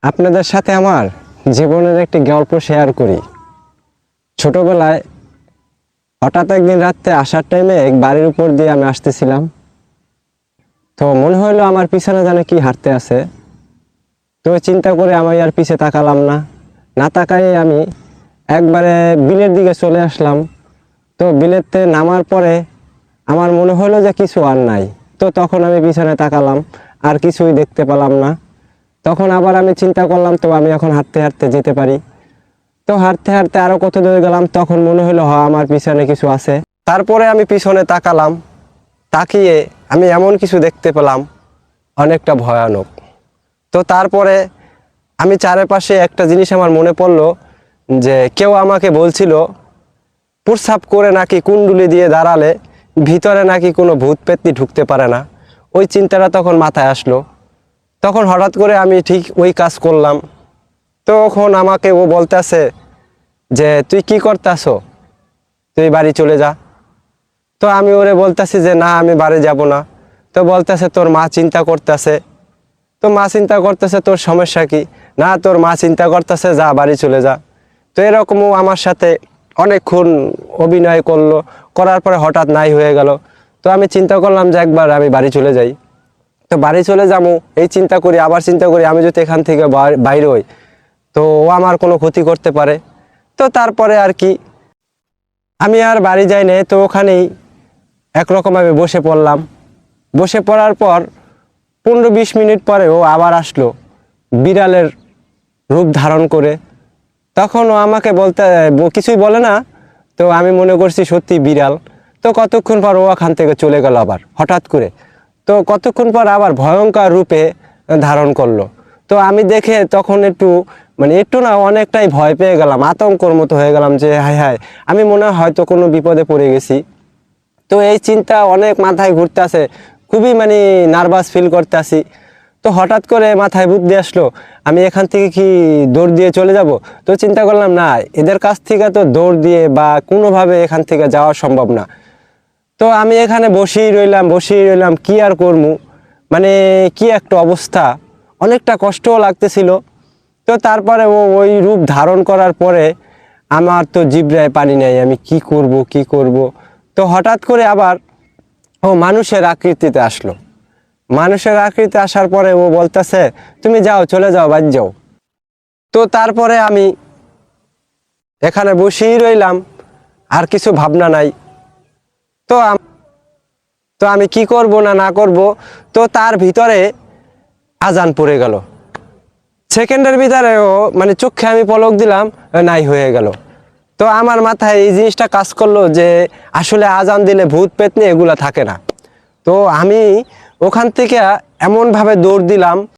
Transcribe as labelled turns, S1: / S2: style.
S1: আপনাদের সাথে আমার জীবনের একটি গল্প শেয়ার করি। ছোটবেলায় হঠাৎ একদিন রাত্রে আসার টাইমে এক বাড়ির উপর দিয়ে আমি আসতেছিলাম। তো মনে হইলো আমার পিছনে যেন কি হাঁটতে আছে। তো চিন্তা করে আমি আর পিছে তাকালাম না, না তাকাই আমি একবারে বিলের দিকে চলে আসলাম। তো বিলেতে নামার পরে আমার মনে হলো যে কিছু আর নাই। তো তখন আমি পিছনে তাকালাম, আর কিছুই দেখতে পেলাম না। তখন আবার আমি চিন্তা করলাম, তো আমি এখন হাঁটতে হাঁটতে যেতে পারি। তো হাঁটতে হাঁটতে আরো কত দূরে গেলাম, তখন মনে হলো আমার পিছনে কিছু আছে। তারপরে আমি পিছনে তাকালাম, তাকিয়ে আমি এমন কিছু দেখতে পেলাম অনেকটা ভয়ানক। তো তারপরে আমি চারপাশে একটা জিনিস আমার মনে পড়লো, যে কেউ আমাকে বলছিল প্রস্রাব করে নাকি কুণ্ডুলি দিয়ে দাঁড়ালে ভিতরে নাকি কোনো ভূত পেত্নী ঢুকতে পারে না। ওই চিন্তাটা তখন মাথায় আসলো। তখন হঠাৎ করে আমি ঠিক ওই কাজ করলাম। তখন আমাকে ও বলতেছে যে তুই কি করতেছো, তুই বাড়ি চলে যা। তো আমি ওরে বলতেছি যে না, আমি বাড়ি যাব না। তো বলতেছে তোর মা চিন্তা করতেছে। তো মা চিন্তা করতেছে, তোর সমস্যা কি? না, তোর মা চিন্তা করতেছে, যা বাড়ি চলে যা। তো এরকমও আমার সাথে অনেকক্ষণ অভিনয় করলো, করার পরে হঠাৎ নাই হয়ে গেল। তো আমি চিন্তা করলাম যে একবার আমি বাড়ি চলে যাই। তো বাড়ি চলে যাবো এই চিন্তা করি, আবার চিন্তা করি আমি যদি এখান থেকে বাইরে হই তো ও আমার কোনো ক্ষতি করতে পারে। তো তারপরে আর কি, আমি আর বাড়ি যাই না। তো ওখানেই একরকম আমি বসে পড়লাম। বসে পড়ার পর 15-20 মিনিট পরে ও আবার আসলো বিড়ালের রূপ ধারণ করে। তখন ও আমাকে কিছুই বলে না। তো আমি মনে করছি সত্যি বিড়াল। তো কতক্ষণ পর ও ওখান থেকে চলে গেল আবার হঠাৎ করে। তো কতক্ষণ পর আবার ভয়ঙ্কর রূপে ধারণ করলো। তো আমি দেখে তখন একটু না অনেকটাই ভয় পেয়ে গেলাম, আতঙ্কর মতো হয়ে গেলাম যে হায় হায়, আমি মনে হয় হয়তো কোনো বিপদে পড়ে গেছি। তো এই চিন্তা অনেক মাথায় ঘুরতে আসে, খুবই নার্ভাস ফিল করতে আসি। তো হঠাৎ করে মাথায় বুদ্ধি আসলো, আমি এখান থেকে কি দৌড় দিয়ে চলে যাব? তো চিন্তা করলাম না, এদের কাছ থেকে তো দৌড় দিয়ে বা কোনোভাবে এখান থেকে যাওয়া সম্ভব না। তো আমি এখানে বসেই রইলাম, কি আর করবো। কি একটা অবস্থা, অনেকটা কষ্টও লাগতেছিল। তো তারপরে ওই রূপ ধারণ করার পরে আমার তো জিহ্বায় পানি নেই, আমি কি করব। তো হঠাৎ করে আবার ও মানুষের আকৃতিতে আসলো। মানুষের আকৃতিতে আসার পরে ও বলতেছে তুমি যাও, চলে যাও, বাদ যাও। তো তারপরে আমি এখানে বসেই রইলাম, আর কিছু ভাবনা নাই। তো তো আমি কি করব না করব। তো তার ভিতরে আজান পড়ে গেল। সেকেন্ডের ভিতরে ও চোখে আমি পলক দিলাম, নাই হয়ে গেল। তো আমার মাথায় এই জিনিসটা কাজ করলো যে আসলে আজান দিলে ভূত পেতনি এগুলা থাকে না। তো আমি ওখান থেকে এমনভাবে দৌড় দিলাম